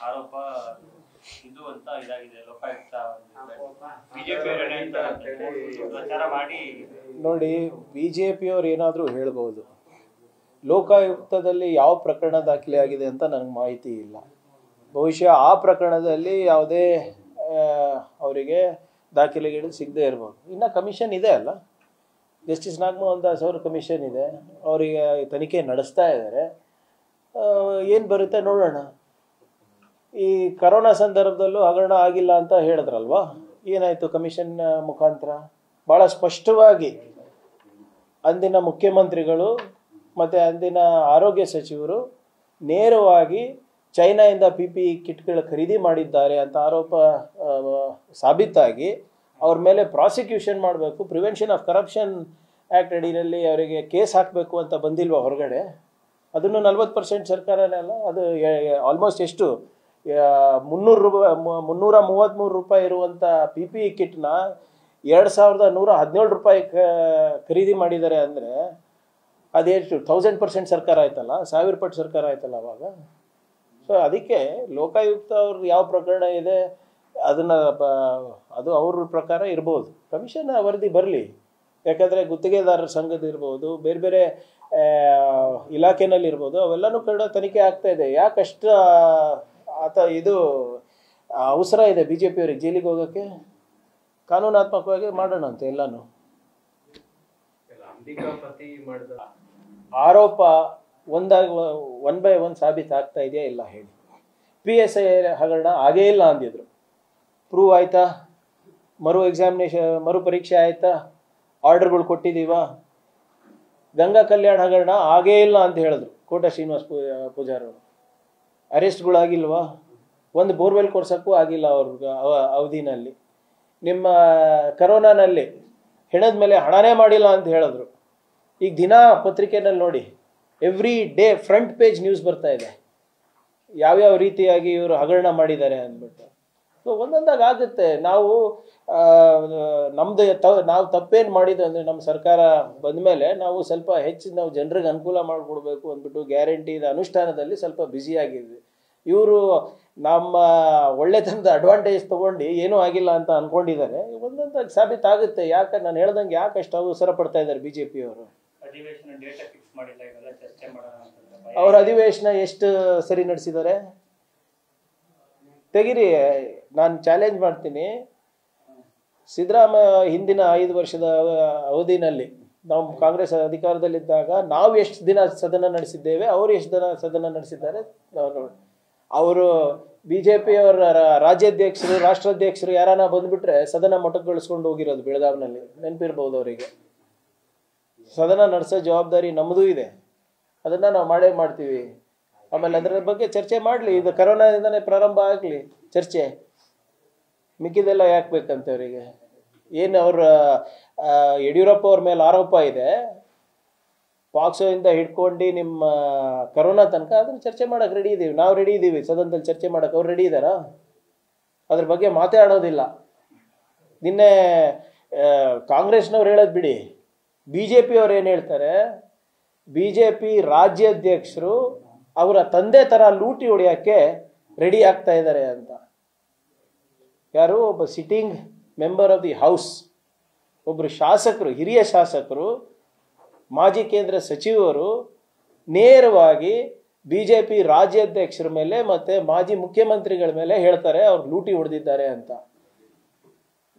ಆರೋಪ ಇದು ಅಂತ ಇದಾಗಿದೆ. ಲೋಕಾಯುಕ್ತ ಬಿಜೆಪಿ ಪ್ರಚಾರ ಮಾಡಿ ನೋಡಿ, ಬಿಜೆಪಿಯವ್ರು ಏನಾದರೂ ಹೇಳ್ಬೋದು. ಲೋಕಾಯುಕ್ತದಲ್ಲಿ ಯಾವ ಪ್ರಕರಣ ದಾಖಲೆ ಆಗಿದೆ ಅಂತ ನನಗೆ ಮಾಹಿತಿ ಇಲ್ಲ. ಬಹುಶಃ ಆ ಪ್ರಕರಣದಲ್ಲಿ ಯಾವುದೇ ಅವರಿಗೆ ದಾಖಲೆಗಳು ಸಿಗದೇ ಇರ್ಬೋದು. ಇನ್ನು ಕಮಿಷನ್ ಇದೆ ಅಲ್ಲ, ಜಸ್ಟಿಸ್ ನಾಗಮೋಹನ್ ದಾಸ್ ಅವ್ರ ಕಮಿಷನ್ ಇದೆ, ಅವರಿಗೆ ತನಿಖೆ ನಡೆಸ್ತಾ ಇದ್ದಾರೆ. ಏನು ಬರುತ್ತೆ ನೋಡೋಣ. ಈ ಕರೋನಾ ಸಂದರ್ಭದಲ್ಲೂ ಹಗರಣ ಆಗಿಲ್ಲ ಅಂತ ಹೇಳಿದ್ರಲ್ವಾ, ಏನಾಯಿತು ಕಮಿಷನ್ ಮುಖಾಂತರ? ಭಾಳ ಸ್ಪಷ್ಟವಾಗಿ ಅಂದಿನ ಮುಖ್ಯಮಂತ್ರಿಗಳು ಮತ್ತು ಅಂದಿನ ಆರೋಗ್ಯ ಸಚಿವರು ನೇರವಾಗಿ ಚೈನಾಯಿಂದ PPE ಕಿಟ್ಗಳ ಖರೀದಿ ಮಾಡಿದ್ದಾರೆ ಅಂತ ಆರೋಪ ಸಾಬೀತಾಗಿ ಅವ್ರ ಮೇಲೆ ಪ್ರಾಸಿಕ್ಯೂಷನ್ ಮಾಡಬೇಕು, ಪ್ರಿವೆನ್ಷನ್ ಆಫ್ ಕರಪ್ಷನ್ ಆ್ಯಕ್ಟ್ ಅಡಿಯಲ್ಲಿ ಅವರಿಗೆ ಕೇಸ್ ಹಾಕಬೇಕು ಅಂತ ಬಂದಿಲ್ವ ಹೊರಗಡೆ? ಅದನ್ನು 40% ಸರ್ಕಾರನೇ ಅಲ್ಲ, ಅದು ಆಲ್ಮೋಸ್ಟ್ ಎಷ್ಟು 333 ರೂಪಾಯಿ ಇರುವಂಥ PPE ಕಿಟ್ನ 2117 ರೂಪಾಯಿ ಖರೀದಿ ಮಾಡಿದ್ದಾರೆ ಅಂದರೆ ಅದೆಷ್ಟು 1000% ಸರ್ಕಾರ ಆಯ್ತಲ್ಲ, 1000% ಸರ್ಕಾರ ಆಯ್ತಲ್ಲ ಅವಾಗ. ಸೊ ಅದಕ್ಕೆ ಲೋಕಾಯುಕ್ತ ಅವ್ರದ್ದು ಯಾವ ಪ್ರಕರಣ ಇದೆ ಅದನ್ನು ಅದು ಅವ್ರ ಪ್ರಕಾರ ಇರ್ಬೋದು. ಕಮಿಷನ್ ವರದಿ ಬರಲಿ, ಯಾಕಂದರೆ ಗುತ್ತಿಗೆದಾರರ ಸಂಘದ ಇರ್ಬೋದು, ಬೇರೆ ಬೇರೆ ಇಲಾಖೆನಲ್ಲಿ ಇರ್ಬೋದು, ಅವೆಲ್ಲನೂ ಕನ್ನಡ ತನಿಖೆ ಆಗ್ತಾ ಇದೆ. ಯಾಕಷ್ಟು ಇದು ಅವಸರ ಇದೆ BJP ಅವ್ರಿಗೆ ಜೈಲಿಗೆ ಹೋಗೋಕ್ಕೆ? ಕಾನೂನಾತ್ಮಕವಾಗಿ ಮಾಡೋಣ ಅಂತ ಎಲ್ಲನೂ. ಆರೋಪ ಒನ್ ಬೈ ಒನ್ ಸಾಬೀತಾಗ್ತಾ ಇದೆಯಾ ಇಲ್ಲ ಹೇಳಿ. PSI ಹಗರಣ ಆಗೇ ಇಲ್ಲ ಅಂದಿದ್ರು, ಪ್ರೂವ್ ಆಯ್ತಾ? ಮರು ಪರೀಕ್ಷೆ ಆಯ್ತಾ? ಆರ್ಡರ್ಗಳು ಕೊಟ್ಟಿದ್ದೀವ? ಗಂಗಾ ಕಲ್ಯಾಣ ಹಗರಣ ಆಗೇ ಇಲ್ಲ ಅಂತ ಹೇಳಿದ್ರು ಕೋಟ ಶ್ರೀನಿವಾಸ್ ಪೂಜಾರಿ ಅವರು. ಅರೆಸ್ಟ್ಗಳಾಗಿಲ್ವಾ? ಒಂದು ಬೋರ್ವೆಲ್ ಕೊರ್ಸೋಕ್ಕೂ ಆಗಿಲ್ಲ ಅವ್ರಿಗೆ ಅವಧಿನಲ್ಲಿ. ನಿಮ್ಮ ಕರೋನಾನಲ್ಲಿ ಹೆಣದ ಮೇಲೆ ಹಣನೇ ಮಾಡಿಲ್ಲ ಅಂತ ಹೇಳಿದ್ರು. ಈಗ ದಿನ ಪತ್ರಿಕೆನಲ್ಲಿ ನೋಡಿ, every day front page news ಬರ್ತಾ ಇದೆ ಯಾವ್ಯಾವ ರೀತಿಯಾಗಿ ಇವರು ಹಗರಣ ಮಾಡಿದ್ದಾರೆ ಅಂದ್ಬಿಟ್ಟು. ಸೊ ಒಂದೊಂದಾಗ ಆಗುತ್ತೆ. ನಾವು ನಾವು ತಪ್ಪೇನು ಮಾಡಿದ್ದು ಅಂದರೆ, ನಮ್ಮ ಸರ್ಕಾರ ಬಂದ ಮೇಲೆ ನಾವು ಸ್ವಲ್ಪ ಹೆಚ್ಚು ನಾವು ಜನರಿಗೆ ಅನುಕೂಲ ಮಾಡಿಕೊಡ್ಬೇಕು ಅಂದ್ಬಿಟ್ಟು ಗ್ಯಾರಂಟಿ ಅನುಷ್ಠಾನದಲ್ಲಿ ಸ್ವಲ್ಪ ಬ್ಯುಸಿಯಾಗಿದ್ವಿ. ಇವರು ನಮ್ಮ ಒಳ್ಳೆತನದ ಅಡ್ವಾಂಟೇಜ್ ತೊಗೊಂಡು ಏನೂ ಆಗಿಲ್ಲ ಅಂತ ಅಂದ್ಕೊಂಡಿದ್ದಾರೆ. ಒಂದೊಂದಾಗ ಸಾಬೀತಾಗುತ್ತೆ. ಯಾಕೆ ನಾನು ಹೇಳ್ದಂಗೆ ಯಾಕೆ ಅಷ್ಟು ಅವಸರ ಪಡ್ತಾ ಇದ್ದಾರೆ BJP ಅವರು? ಅವ್ರ ಅಧಿವೇಶನ ಎಷ್ಟು ಸರಿ ನಡೆಸಿದ್ದಾರೆ ತೆಗಿರಿ. ನಾನು ಚಾಲೆಂಜ್ ಮಾಡ್ತೀನಿ, ಸಿದ್ದರಾಮಯ್ಯ ಹಿಂದಿನ 5 ವರ್ಷದ ಅವಧಿನಲ್ಲಿ ನಾವು ಕಾಂಗ್ರೆಸ್ ಅಧಿಕಾರದಲ್ಲಿದ್ದಾಗ ನಾವು ಎಷ್ಟು ದಿನ ಸದನ ನಡೆಸಿದ್ದೇವೆ, ಅವರು ಎಷ್ಟು ದಿನ ಸದನ ನಡೆಸಿದ್ದಾರೆ ಅವರು. BJP ಅವರ ರಾಜ್ಯಾಧ್ಯಕ್ಷರು ರಾಷ್ಟ್ರಾಧ್ಯಕ್ಷರು ಯಾರಾನ ಬಂದ್ಬಿಟ್ರೆ ಸದನ ಮೊಟಕುಗೊಳಿಸ್ಕೊಂಡು ಹೋಗಿರೋದು ಬೆಳಗಾವಿನಲ್ಲಿ, ನೆನಪಿರ್ಬೋದು ಅವರಿಗೆ. ಸದನ ನಡೆಸೋ ಜವಾಬ್ದಾರಿ ನಮ್ಮದೂ ಇದೆ, ಅದನ್ನು ನಾವು ಮಾಡೇ ಮಾಡ್ತೀವಿ. ಆಮೇಲೆ ಅದರ ಬಗ್ಗೆ ಚರ್ಚೆ ಮಾಡಲಿ. ಇದು ಕರೋನಾದಿಂದನೇ ಪ್ರಾರಂಭ ಆಗಲಿ ಚರ್ಚೆ, ಮಿಕ್ಕಿದೆಲ್ಲ ಯಾಕೆ ಬೇಕಂತ ಅವರಿಗೆ? ಏನು ಅವ್ರ ಯಡಿಯೂರಪ್ಪ ಅವ್ರ ಮೇಲೆ ಆರೋಪ ಇದೆ, ಪಾಕ್ಸೋಯಿಂದ ಹಿಡ್ಕೊಂಡು ನಿಮ್ಮ ಕರೋನಾ ತನಕ, ಅದನ್ನು ಚರ್ಚೆ ಮಾಡೋಕೆ ರೆಡಿ ಇದ್ದೀವಿ. ನಾವು ರೆಡಿ ಇದ್ದೀವಿ ಸದನದಲ್ಲಿ ಚರ್ಚೆ ಮಾಡೋಕೆ. ಅವ್ರು ರೆಡಿ ಇದ್ದಾರಾ? ಅದ್ರ ಬಗ್ಗೆ ಮಾತಾಡೋದಿಲ್ಲ. ನಿನ್ನೆ ಕಾಂಗ್ರೆಸ್ನವ್ರು ಹೇಳೋದು ಬಿಡಿ, BJP ಅವ್ರು ಏನು ಹೇಳ್ತಾರೆ, BJP ರಾಜ್ಯಾಧ್ಯಕ್ಷರು ಅವರ ತಂದೆ ಥರ ಲೂಟಿ ಹೊಡೆಯೋಕ್ಕೆ ರೆಡಿ ಆಗ್ತಾ ಇದ್ದಾರೆ ಅಂತ. ಯಾರು? ಒಬ್ಬ sitting member of the house, ಒಬ್ಬರು ಶಾಸಕರು, ಹಿರಿಯ ಶಾಸಕರು, ಮಾಜಿ ಕೇಂದ್ರ ಸಚಿವರು ನೇರವಾಗಿ BJP ರಾಜ್ಯಾಧ್ಯಕ್ಷರ ಮೇಲೆ ಮತ್ತು ಮಾಜಿ ಮುಖ್ಯಮಂತ್ರಿಗಳ ಮೇಲೆ ಹೇಳ್ತಾರೆ ಅವ್ರು ಲೂಟಿ ಹೊಡೆದಿದ್ದಾರೆ ಅಂತ.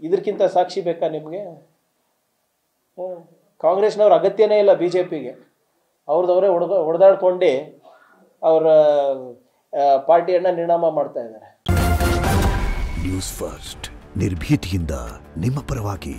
ಇದಕ್ಕಿಂತ ಸಾಕ್ಷಿ ಬೇಕಾ ನಿಮಗೆ? ಕಾಂಗ್ರೆಸ್ನವ್ರ ಅಗತ್ಯನೇ ಇಲ್ಲ BJPಗೆ. ಅವ್ರದವರೇ ಹೊಡೆದಾಡ್ಕೊಂಡು ಅವರ ಪಾರ್ಟಿಯನ್ನು ನಿರ್ನಾಮ ಮಾಡ್ತಾ ಇದ್ದಾರೆ. ನ್ಯೂಸ್ ಫಸ್ಟ್, ನಿರ್ಭೀತಿಯಿಂದ ನಿಮ್ಮ ಪರವಾಗಿ.